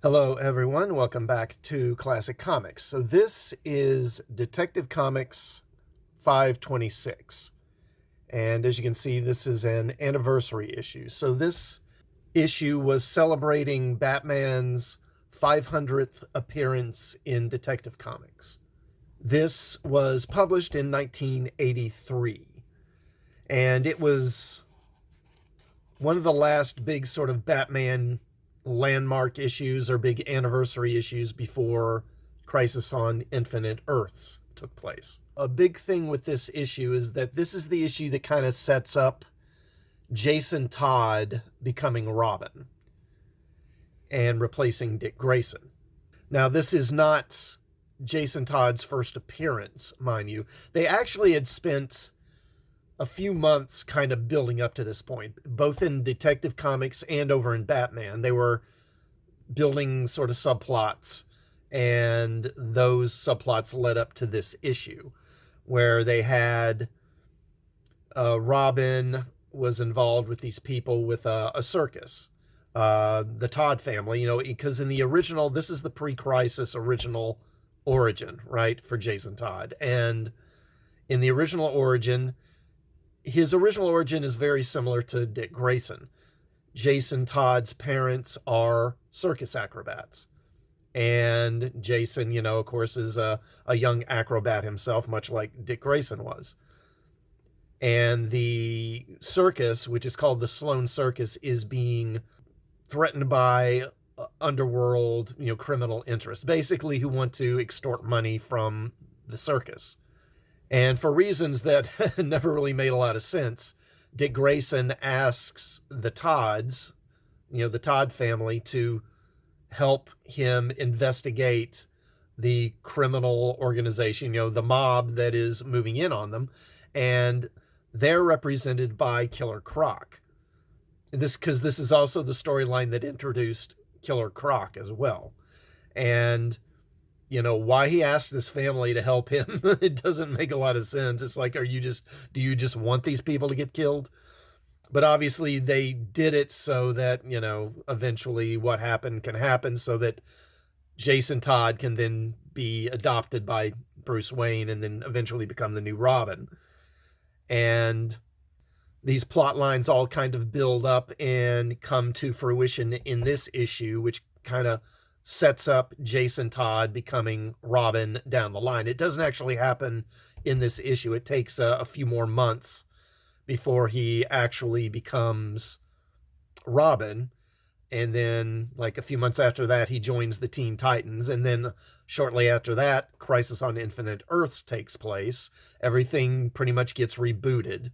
Hello, everyone. Welcome back to Classic Comics. So this is Detective Comics 526. And as you can see, this is an anniversary issue. So this issue was celebrating Batman's 500th appearance in Detective Comics. This was published in 1983. And it was one of the last big sort of Batman landmark issues or big anniversary issues before Crisis on Infinite Earths took place. A big thing with this issue is that this is the issue that kind of sets up Jason Todd becoming Robin and replacing Dick Grayson. Now, this is not Jason Todd's first appearance, mind you. They actually had spent a few months kind of building up to this point, both in Detective Comics and over in Batman. They were building sort of subplots, and those subplots led up to this issue where they had Robin was involved with these people with a circus, the Todd family, because in the original, this is the pre-crisis original origin, right, for Jason Todd. And in the original origin, his original origin is very similar to Dick Grayson. Jason Todd's parents are circus acrobats. And Jason, of course, is a young acrobat himself, much like Dick Grayson was. And the circus, which is called the Sloan Circus, is being threatened by underworld, criminal interests, basically who want to extort money from the circus. And for reasons that never really made a lot of sense, Dick Grayson asks the Todds, the Todd family, to help him investigate the criminal organization, the mob that is moving in on them. And they're represented by Killer Croc. Because this is also the storyline that introduced Killer Croc as well. And why he asked this family to help him, it doesn't make a lot of sense. It's like, do you just want these people to get killed? But obviously they did it so that, eventually what happened can happen, so that Jason Todd can then be adopted by Bruce Wayne and then eventually become the new Robin. And these plot lines all kind of build up and come to fruition in this issue, which kind of sets up Jason Todd becoming Robin down the line. It doesn't actually happen in this issue. It takes a few more months before he actually becomes Robin. And then, like a few months after that, he joins the Teen Titans. And then shortly after that, Crisis on Infinite Earths takes place. Everything pretty much gets rebooted.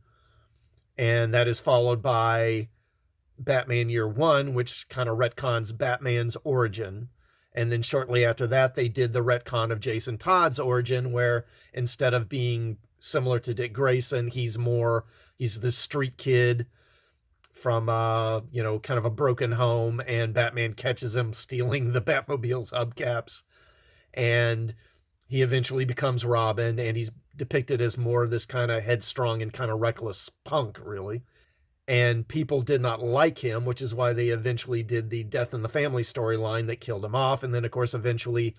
And that is followed by Batman Year One, which kind of retcons Batman's origin. And then shortly after that, they did the retcon of Jason Todd's origin, where instead of being similar to Dick Grayson, he's the street kid from, kind of a broken home, and Batman catches him stealing the Batmobile's hubcaps. And he eventually becomes Robin, and he's depicted as more of this kind of headstrong and kind of reckless punk, really. And people did not like him, which is why they eventually did the Death in the Family storyline that killed him off. And then, of course, eventually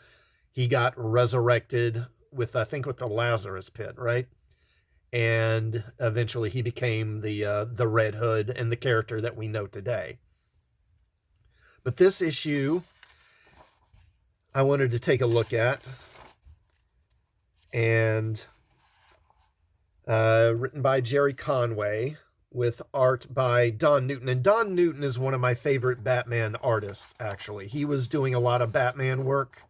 he got resurrected with the Lazarus Pit, right? And eventually he became the Red Hood and the character that we know today. But this issue I wanted to take a look at, and written by Jerry Conway, with art by Don Newton. And Don Newton is one of my favorite Batman artists, actually. He was doing a lot of Batman work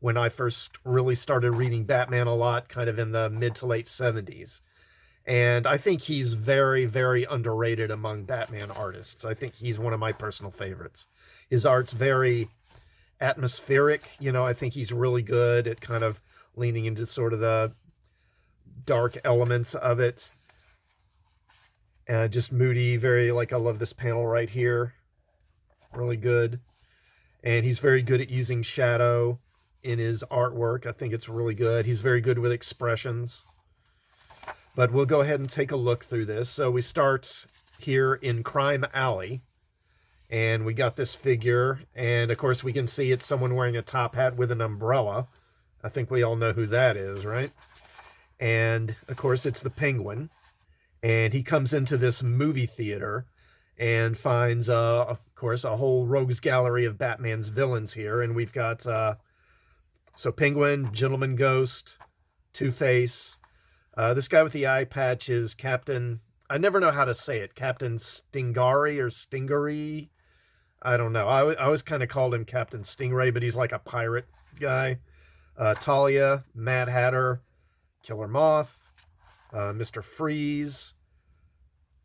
when I first really started reading Batman a lot, kind of in the mid to late 70s. And I think he's very, very underrated among Batman artists. I think he's one of my personal favorites. His art's very atmospheric. I think he's really good at kind of leaning into sort of the dark elements of it. Just moody, very, I love this panel right here. Really good. And he's very good at using shadow in his artwork. I think it's really good. He's very good with expressions. But we'll go ahead and take a look through this. So we start here in Crime Alley. And we got this figure, and of course we can see it's someone wearing a top hat with an umbrella. I think we all know who that is, right? And of course it's the Penguin. And he comes into this movie theater and finds, of course, a whole rogues gallery of Batman's villains here. And we've got, so Penguin, Gentleman Ghost, Two-Face. This guy with the eye patch is Captain, I never know how to say it, Captain Stingari or Stingery. I don't know. I always kind of called him Captain Stingray, but he's like a pirate guy. Talia, Mad Hatter, Killer Moth, Mr. Freeze,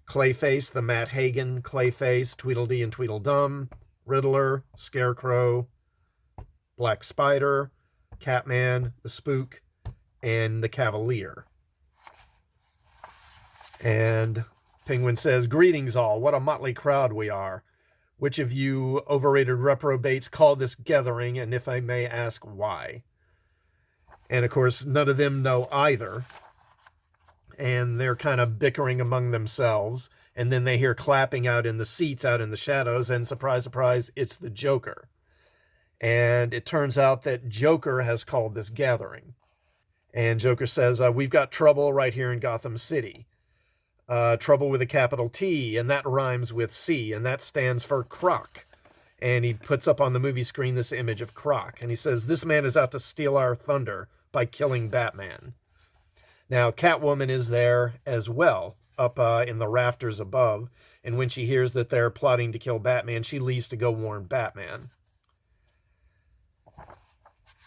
Clayface, the Matt Hagen Clayface, Tweedledee and Tweedledum, Riddler, Scarecrow, Black Spider, Catman, the Spook, and the Cavalier. And Penguin says, "Greetings all, what a motley crowd we are. Which of you overrated reprobates called this gathering, and if I may ask why?" And of course, none of them know either. And they're kind of bickering among themselves. And then they hear clapping out in the seats, out in the shadows. And surprise, surprise, it's the Joker. And it turns out that Joker has called this gathering. And Joker says, "We've got trouble right here in Gotham City. Trouble with a capital T, and that rhymes with C, and that stands for Croc." And he puts up on the movie screen this image of Croc. And he says, "This man is out to steal our thunder by killing Batman." Now, Catwoman is there as well, up in the rafters above. And when she hears that they're plotting to kill Batman, she leaves to go warn Batman.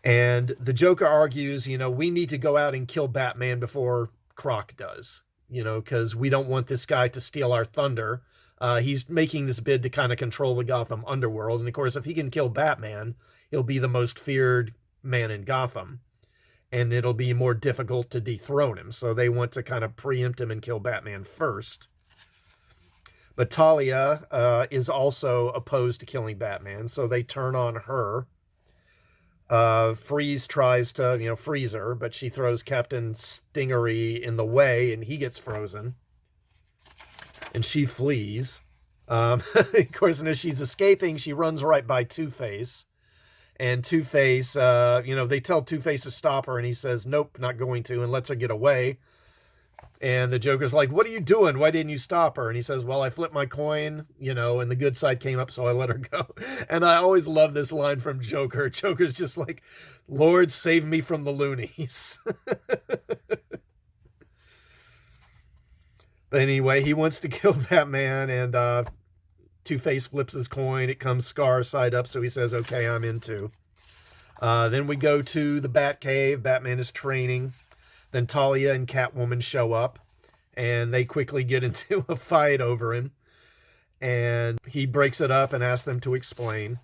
And the Joker argues, we need to go out and kill Batman before Croc does, because we don't want this guy to steal our thunder. He's making this bid to kind of control the Gotham underworld. And of course, if he can kill Batman, he'll be the most feared man in Gotham. And it'll be more difficult to dethrone him. So they want to kind of preempt him and kill Batman first. But Talia is also opposed to killing Batman, so they turn on her. Freeze tries to, freeze her, but she throws Captain Stingery in the way, and he gets frozen. And she flees. Of course, and as she's escaping, she runs right by Two-Face. And Two-Face, they tell Two-Face to stop her, and he says, "Nope, not going to," and lets her get away. And the Joker's like, "What are you doing? Why didn't you stop her?" And he says, "Well, I flipped my coin, and the good side came up, so I let her go." And I always love this line from Joker. Joker's just like, "Lord, save me from the loonies." But anyway, he wants to kill Batman, and Two-Face flips his coin. It comes Scar side up, so he says, "Okay, I'm in too." Then we go to the Batcave. Batman is training. Then Talia and Catwoman show up, and they quickly get into a fight over him. And he breaks it up and asks them to explain.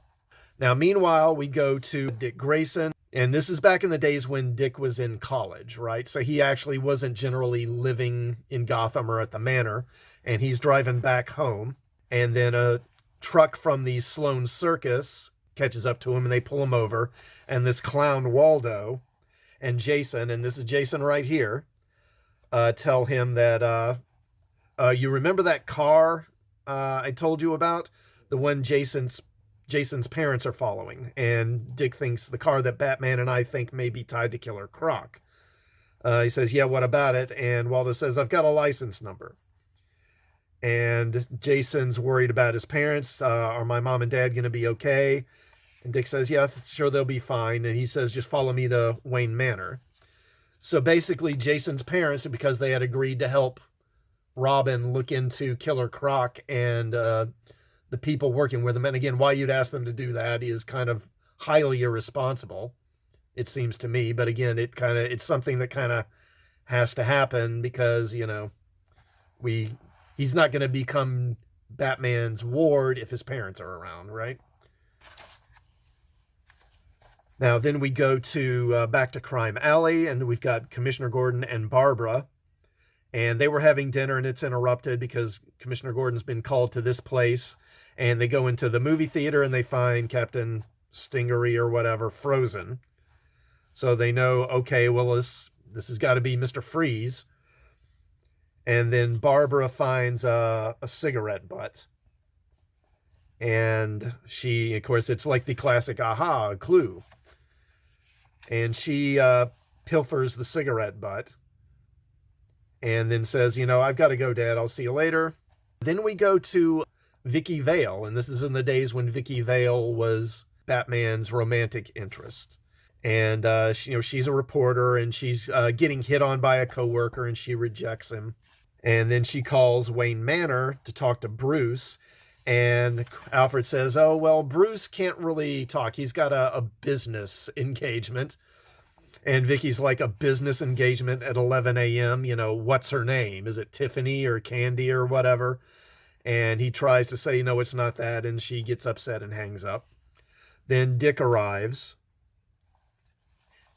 Now, meanwhile, we go to Dick Grayson. And this is back in the days when Dick was in college, right? So he actually wasn't generally living in Gotham or at the manor. And he's driving back home. And then a truck from the Sloan Circus catches up to him, and they pull him over. And this clown Waldo and Jason, and this is Jason right here, tell him that, you remember that car I told you about? The one Jason's parents are following. And Dick thinks the car that Batman and I think may be tied to Killer Croc. He says, "Yeah, what about it?" And Waldo says, "I've got a license number." And Jason's worried about his parents. Are my mom and dad going to be okay? And Dick says, "Yeah, sure, they'll be fine." And he says, "Just follow me to Wayne Manor." So basically, Jason's parents, because they had agreed to help Robin look into Killer Croc and the people working with him. And again, why you'd ask them to do that is kind of highly irresponsible, it seems to me. But again, it's something that kind of has to happen because, he's not going to become Batman's ward if his parents are around, right? Now, then we go to back to Crime Alley, and we've got Commissioner Gordon and Barbara. And they were having dinner, and it's interrupted because Commissioner Gordon's been called to this place. And they go into the movie theater, and they find Captain Stingery or whatever frozen. So they know, okay, well, this has got to be Mr. Freeze. And then Barbara finds a cigarette butt. And she, of course, it's like the classic aha, clue. And she pilfers the cigarette butt and then says, I've got to go, Dad. I'll see you later. Then we go to Vicky Vale, and this is in the days when Vicky Vale was Batman's romantic interest. And, she's a reporter, and she's getting hit on by a coworker, and she rejects him. And then she calls Wayne Manor to talk to Bruce. And Alfred says, oh, well, Bruce can't really talk. He's got a business engagement. And Vicky's like, a business engagement at 11 a.m.? What's her name? Is it Tiffany or Candy or whatever? And he tries to say, no, it's not that. And she gets upset and hangs up. Then Dick arrives.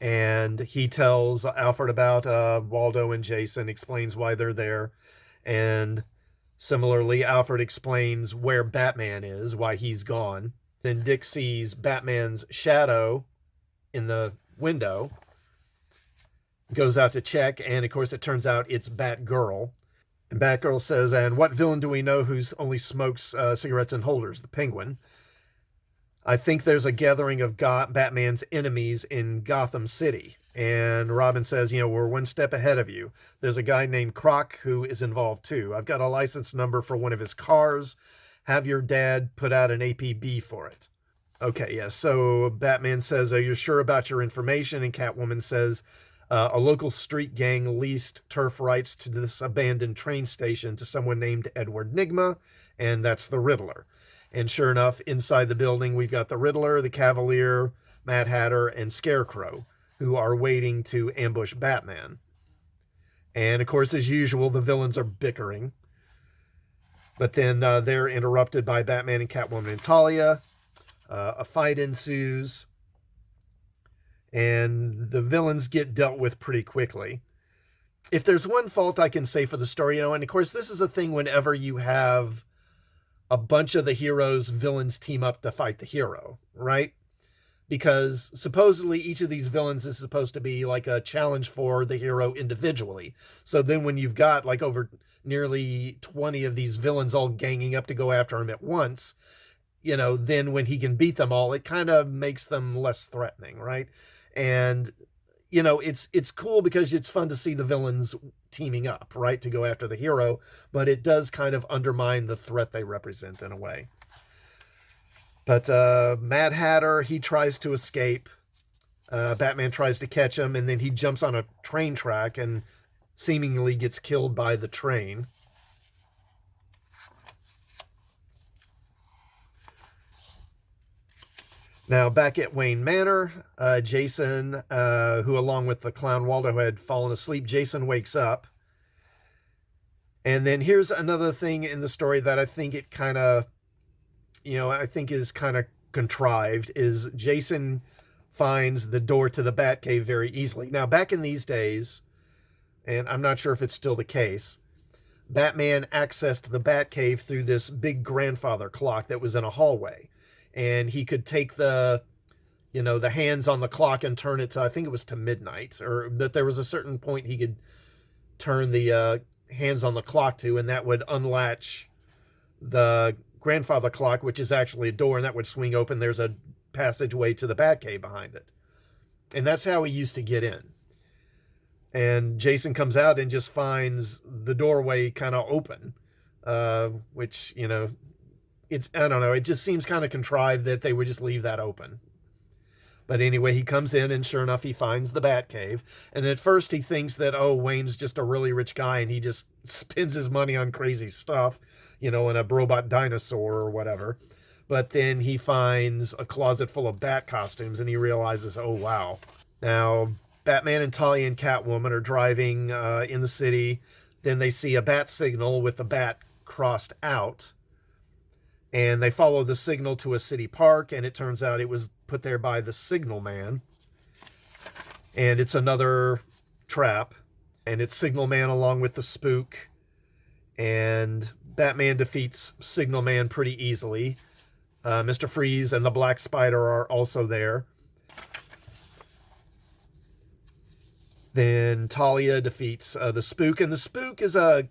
And he tells Alfred about Waldo and Jason, explains why they're there. And similarly, Alfred explains where Batman is, why he's gone. Then Dick sees Batman's shadow in the window, goes out to check, and of course it turns out it's Batgirl. And Batgirl says, and what villain do we know who's only smokes cigarettes in holders? The Penguin. I think there's a gathering of Batman's enemies in Gotham City. And Robin says, we're one step ahead of you. There's a guy named Croc who is involved too. I've got a license number for one of his cars. Have your dad put out an APB for it. Okay, yeah, so Batman says, are you sure about your information? And Catwoman says, a local street gang leased turf rights to this abandoned train station to someone named Edward Nygma, and that's the Riddler. And sure enough, inside the building, we've got the Riddler, the Cavalier, Mad Hatter, and Scarecrow, who are waiting to ambush Batman. And of course, as usual, the villains are bickering. But then they're interrupted by Batman and Catwoman and Talia. A fight ensues. And the villains get dealt with pretty quickly. If there's one fault I can say for the story, and of course, this is a thing whenever you have a bunch of the heroes, villains team up to fight the hero, right? Because supposedly each of these villains is supposed to be like a challenge for the hero individually. So then when you've got like over nearly 20 of these villains all ganging up to go after him at once, then when he can beat them all, it kind of makes them less threatening, right? And, it's cool because it's fun to see the villains teaming up, right, to go after the hero, but it does kind of undermine the threat they represent in a way. But Mad Hatter, he tries to escape. Batman tries to catch him, and then he jumps on a train track and seemingly gets killed by the train. Now, back at Wayne Manor, Jason, who along with the clown Waldo had fallen asleep, Jason wakes up. And then here's another thing in the story that I think it kind of, I think is kind of contrived, is Jason finds the door to the Batcave very easily. Now, back in these days, and I'm not sure if it's still the case, Batman accessed the Batcave through this big grandfather clock that was in a hallway. And he could take the hands on the clock and turn it to, I think it was to midnight, or that there was a certain point he could turn the hands on the clock to, and that would unlatch the grandfather clock, which is actually a door, and that would swing open. There's a passageway to the Batcave behind it. And that's how he used to get in. And Jason comes out and just finds the doorway kind of open, which, I don't know, it just seems kind of contrived that they would just leave that open. But anyway, he comes in, and sure enough, he finds the Batcave. And at first he thinks that, Wayne's just a really rich guy, and he just spends his money on crazy stuff, in a robot dinosaur or whatever. But then he finds a closet full of bat costumes, and he realizes, oh, wow. Now, Batman and Talia and Catwoman are driving in the city. Then they see a bat signal with the bat crossed out. And they follow the signal to a city park, and it turns out it was put there by the Signal Man. And it's another trap. And it's Signal Man along with the Spook. And Batman defeats Signal Man pretty easily. Mr. Freeze and the Black Spider are also there. Then Talia defeats the Spook. And the Spook is a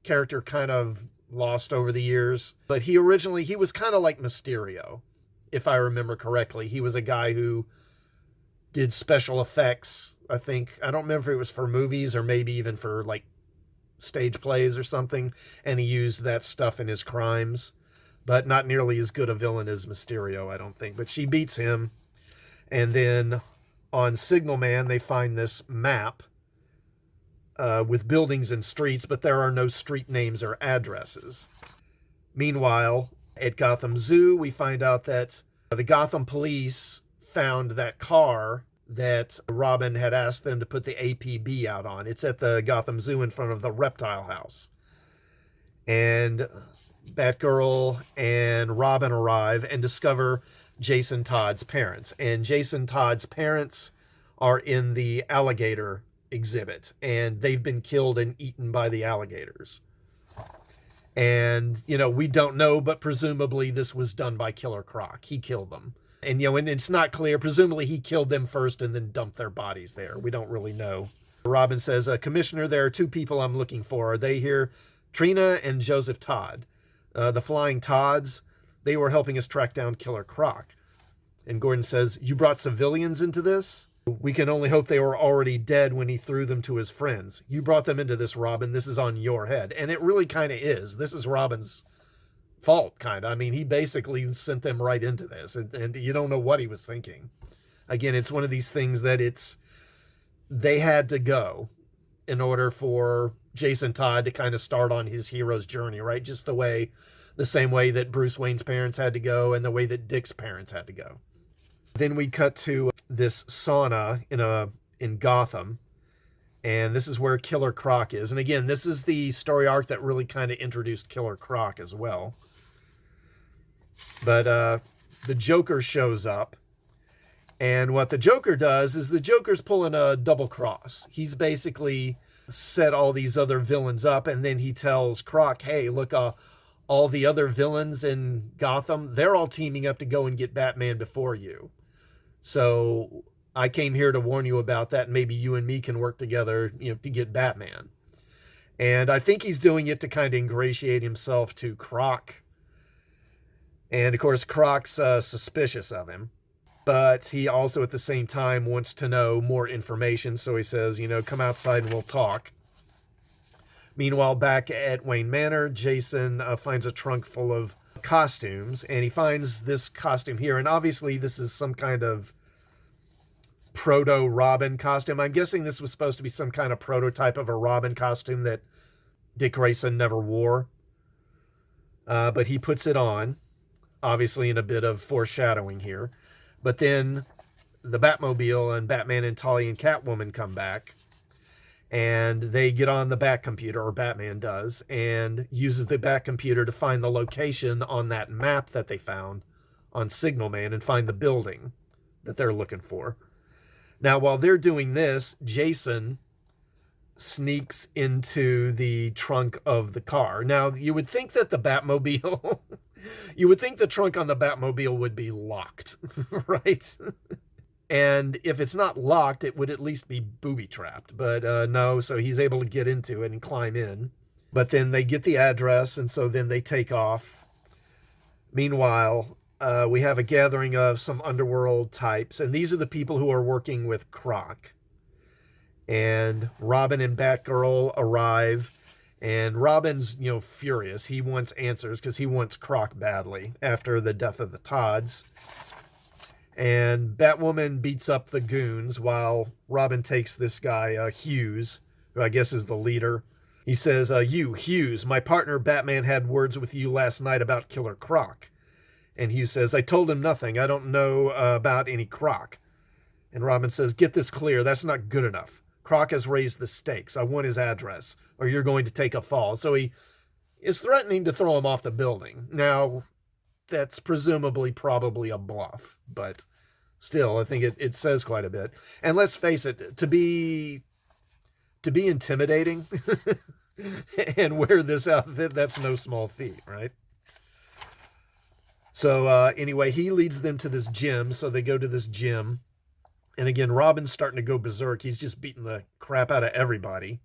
character kind of lost over the years. But he was kind of like Mysterio, if I remember correctly. He was a guy who did special effects, I think. I don't remember if it was for movies or maybe even for like stage plays or something, and he used that stuff in his crimes. But not nearly as good a villain as Mysterio, I don't think. But she beats him. And then on Signal Man, they find this map with buildings and streets, but there are no street names or addresses. Meanwhile, at Gotham Zoo, we find out that the Gotham police found that car that Robin had asked them to put the APB out on. It's at the Gotham Zoo in front of the reptile house. And Batgirl and Robin arrive and discover Jason Todd's parents. And Jason Todd's parents are in the alligator exhibit, and they've been killed and eaten by the alligators. And, we don't know, but presumably this was done by Killer Croc. He killed them. And, and it's not clear. Presumably he killed them first and then dumped their bodies there. We don't really know. Robin says, Commissioner, there are two people I'm looking for. Are they here? Trina and Joseph Todd. The Flying Todds, they were helping us track down Killer Croc. And Gordon says, you brought civilians into this? We can only hope they were already dead when he threw them to his friends. You brought them into this, Robin. This is on your head. And it really kind of is. This is Robin's fault, kind of. I mean, he basically sent them right into this, and you don't know what he was thinking. Again, it's one of these things that they had to go in order for Jason Todd to kind of start on his hero's journey, right? Just the same way that Bruce Wayne's parents had to go and the way that Dick's parents had to go. Then we cut to this sauna in Gotham, and this is where Killer Croc is. And again, this is the story arc that really kind of introduced Killer Croc as well. But the Joker shows up, and what the Joker does is the Joker's pulling a double cross. He's basically set all these other villains up, and then he tells Croc, hey, look, all the other villains in Gotham, they're all teaming up to go and get Batman before you. So I came here to warn you about that. Maybe you and me can work together, to get Batman. And I think he's doing it to kind of ingratiate himself to Croc. And of course, Croc's suspicious of him. But he also at the same time wants to know more information. So he says, come outside and we'll talk. Meanwhile, back at Wayne Manor, Jason finds a trunk full of costumes, and he finds this costume here. And obviously this is some kind of proto-Robin costume. I'm guessing this was supposed to be some kind of prototype of a Robin costume that Dick Grayson never wore. But he puts it on, obviously in a bit of foreshadowing here. But then the Batmobile and Batman and Talia and Catwoman come back, and they get on the Batcomputer, or Batman does, and uses the Batcomputer to find the location on that map that they found on Signal Man and find the building that they're looking for. Now, while they're doing this, Jason sneaks into the trunk of the car. Now, you would think that the Batmobile, you would think the trunk on the Batmobile would be locked, right? And if it's not locked, it would at least be booby-trapped. But no, so he's able to get into it and climb in. But then they get the address, and so then they take off. Meanwhile, we have a gathering of some underworld types, and these are the people who are working with Croc. And Robin and Batgirl arrive, and Robin's, furious. He wants answers because he wants Croc badly after the death of the Todds. And Batwoman beats up the goons while Robin takes this guy, Hughes, who I guess is the leader. He says, you, Hughes, my partner Batman had words with you last night about Killer Croc. And Hughes says, I told him nothing. I don't know about any Croc. And Robin says, get this clear. That's not good enough. Croc has raised the stakes. I want his address, or you're going to take a fall. So he is threatening to throw him off the building. Now, that's probably a bluff, but still, I think it says quite a bit. And let's face it, to be intimidating and wear this outfit, that's no small feat, right? So anyway, he leads them to this gym. So they go to this gym. And again, Robin's starting to go berserk. He's just beating the crap out of everybody.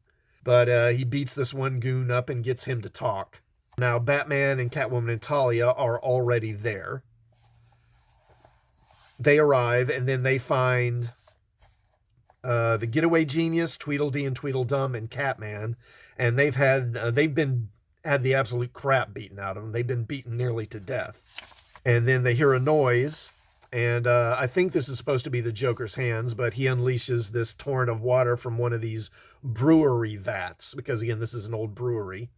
But he beats this one goon up and gets him to talk. Now, Batman and Catwoman and Talia are already there. They arrive, and then they find the Getaway Genius, Tweedledee and Tweedledum, and Catman, and they've had the absolute crap beaten out of them. They've been beaten nearly to death. And then they hear a noise, and I think this is supposed to be the Joker's hands, but he unleashes this torrent of water from one of these brewery vats, because again, this is an old brewery.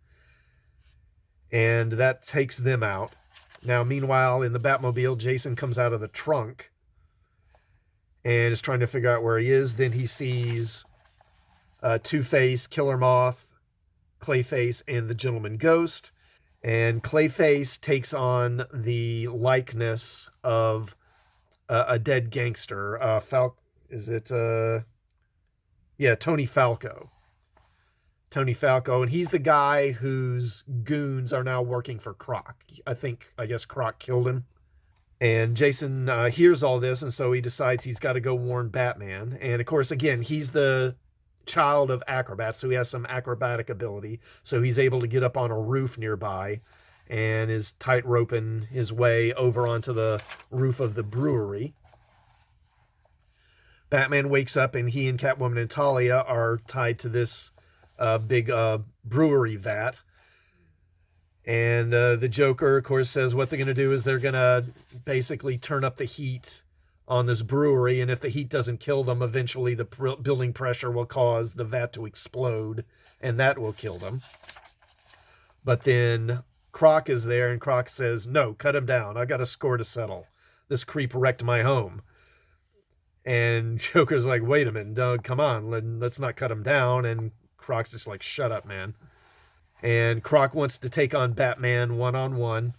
And that takes them out. Now, meanwhile, in the Batmobile, Jason comes out of the trunk and is trying to figure out where he is. Then he sees Two-Face, Killer Moth, Clayface, and the Gentleman Ghost. And Clayface takes on the likeness of a dead gangster. Tony Falco. Tony Falco, and he's the guy whose goons are now working for Croc. I guess Croc killed him. And Jason hears all this, and so he decides he's got to go warn Batman. And of course, again, he's the child of acrobats, so he has some acrobatic ability. So he's able to get up on a roof nearby and is tight-roping his way over onto the roof of the brewery. Batman wakes up, and he and Catwoman and Talia are tied to this big brewery vat. And the Joker, of course, says what they're going to do is they're going to basically turn up the heat on this brewery, and if the heat doesn't kill them, eventually the building pressure will cause the vat to explode, and that will kill them. But then Croc is there, and Croc says, no, cut him down. I got a score to settle. This creep wrecked my home. And Joker's like, wait a minute, Doug, come on, let's not cut him down. And Croc's just like, shut up, man. And Croc wants to take on Batman one-on-one.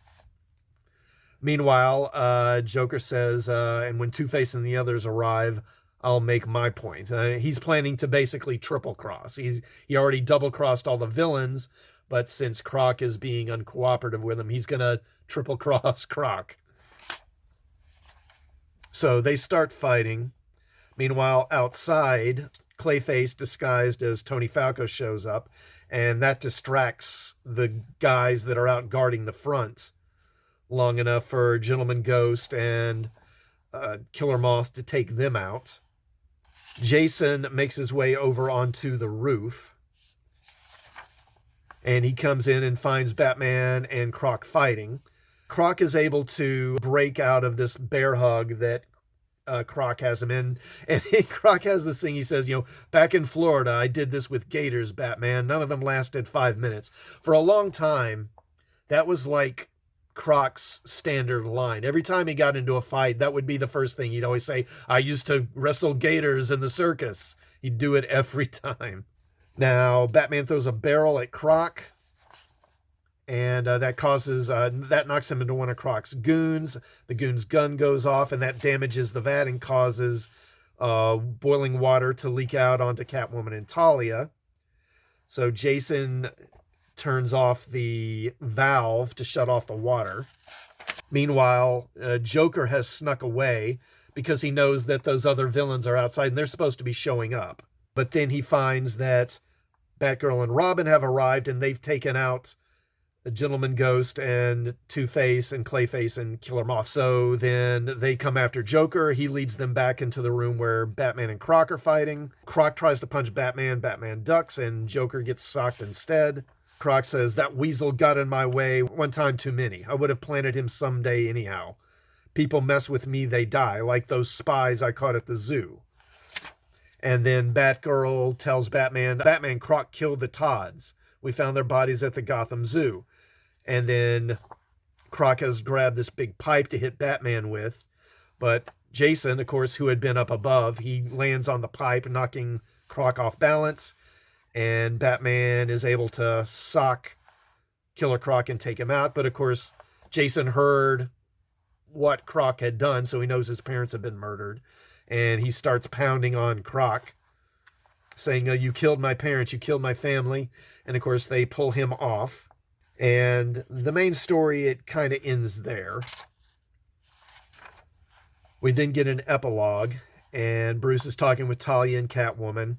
Meanwhile, Joker says, and when Two-Face and the others arrive, I'll make my point. He's planning to basically triple cross. He already double crossed all the villains, but since Croc is being uncooperative with him, he's going to triple cross Croc. So they start fighting. Meanwhile, outside, Clayface, disguised as Tony Falco, shows up, and that distracts the guys that are out guarding the front long enough for Gentleman Ghost and Killer Moth to take them out. Jason makes his way over onto the roof, and he comes in and finds Batman and Croc fighting. Croc is able to break out of this bear hug that Croc has him in, and Croc has this thing. He says, back in Florida, I did this with gators, Batman. None of them lasted 5 minutes. For a long time, that was like Croc's standard line. Every time he got into a fight, that would be the first thing he'd always say. I used to wrestle gators in the circus. He'd do it every time. Now, Batman throws a barrel at Croc, and that knocks him into one of Croc's goons. The goon's gun goes off, and that damages the vat and causes boiling water to leak out onto Catwoman and Talia. So Jason turns off the valve to shut off the water. Meanwhile, Joker has snuck away because he knows that those other villains are outside, and they're supposed to be showing up. But then he finds that Batgirl and Robin have arrived, and they've taken out the Gentleman Ghost and Two-Face and Clayface and Killer Moth. So then they come after Joker. He leads them back into the room where Batman and Croc are fighting. Croc tries to punch Batman. Batman ducks, and Joker gets socked instead. Croc says, that weasel got in my way one time too many. I would have planted him someday anyhow. People mess with me, they die, like those spies I caught at the zoo. And then Batgirl tells Batman, Croc killed the Todds. We found their bodies at the Gotham Zoo. And then Croc has grabbed this big pipe to hit Batman with. But Jason, of course, who had been up above, he lands on the pipe, knocking Croc off balance. And Batman is able to sock Killer Croc and take him out. But, of course, Jason heard what Croc had done, so he knows his parents have been murdered. And he starts pounding on Croc, saying, you killed my parents, you killed my family. And, of course, they pull him off. And the main story, it kind of ends there. We then get an epilogue, and Bruce is talking with Talia and Catwoman,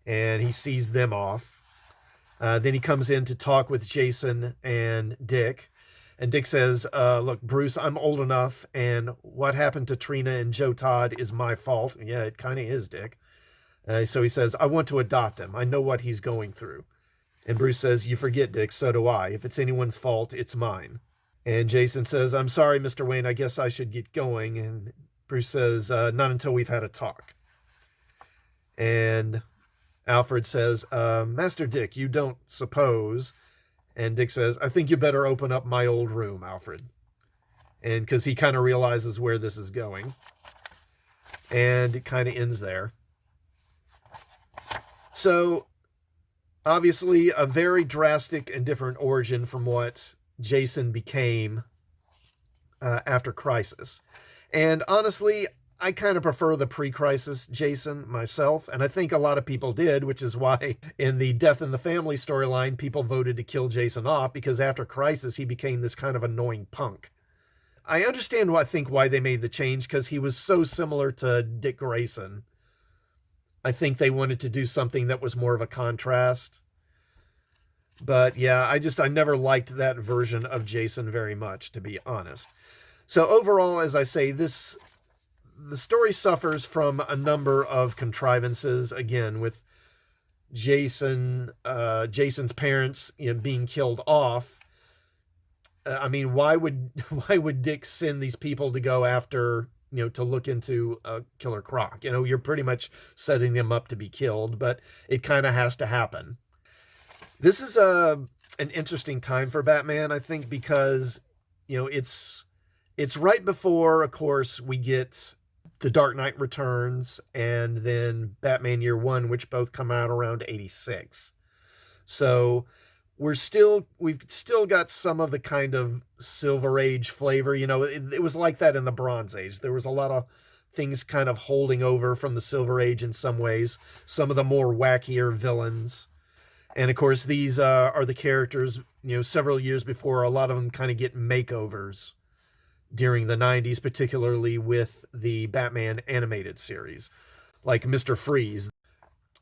and he sees them off. Then he comes in to talk with Jason and Dick. And Dick says, look, Bruce, I'm old enough, and what happened to Trina and Joe Todd is my fault. Yeah, it kind of is, Dick. So he says, I want to adopt him. I know what he's going through. And Bruce says, you forget, Dick, so do I. If it's anyone's fault, it's mine. And Jason says, I'm sorry, Mr. Wayne, I guess I should get going. And Bruce says, not until we've had a talk. And Alfred says, Master Dick, you don't suppose. And Dick says, I think you better open up my old room, Alfred. And because he kind of realizes where this is going. And it kind of ends there. So, obviously, a very drastic and different origin from what Jason became after Crisis. And honestly, I kind of prefer the pre-Crisis Jason myself, and I think a lot of people did, which is why in the Death in the Family storyline, people voted to kill Jason off, because after Crisis, he became this kind of annoying punk. I understand, I think, why they made the change, because he was so similar to Dick Grayson. I think they wanted to do something that was more of a contrast. But yeah, I never liked that version of Jason very much, to be honest. So overall, as I say, the story suffers from a number of contrivances, again, with Jason's parents, being killed off. I mean, why would Dick send these people to go after, to look into Killer Croc? You're pretty much setting them up to be killed, but it kind of has to happen. This is an interesting time for Batman, I think, because, it's right before, of course, we get The Dark Knight Returns and then Batman Year One, which both come out around 86. So we've still got some of the kind of Silver Age flavor. It was like that in the Bronze Age. There was a lot of things kind of holding over from the Silver Age in some ways. Some of the more wackier villains. And of course, these are the characters, several years before a lot of them kind of get makeovers during the 90s, particularly with the Batman animated series, like Mr. Freeze.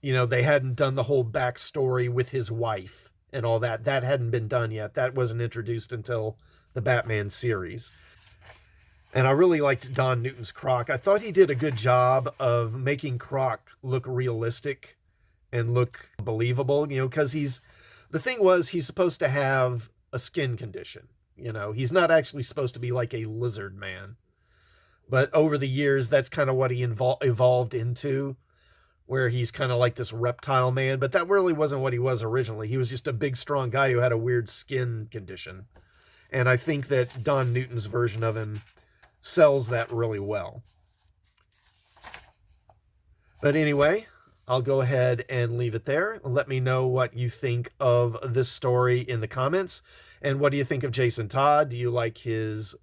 They hadn't done the whole backstory with his wife and all that. That hadn't been done yet. That wasn't introduced until the Batman series. And I really liked Don Newton's Croc. I thought he did a good job of making Croc look realistic and look believable, because the thing was, he's supposed to have a skin condition. He's not actually supposed to be like a lizard man. But over the years, that's kind of what he evolved into, where he's kind of like this reptile man. But that really wasn't what he was originally. He was just a big, strong guy who had a weird skin condition. And I think that Don Newton's version of him sells that really well. But anyway, I'll go ahead and leave it there. Let me know what you think of this story in the comments. And what do you think of Jason Todd? Do you like his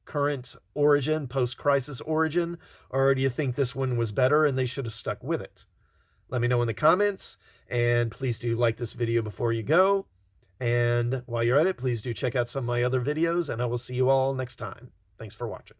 current origin, post-Crisis origin? Or do you think this one was better and they should have stuck with it? Let me know in the comments. And please do like this video before you go. And while you're at it, please do check out some of my other videos. And I will see you all next time. Thanks for watching.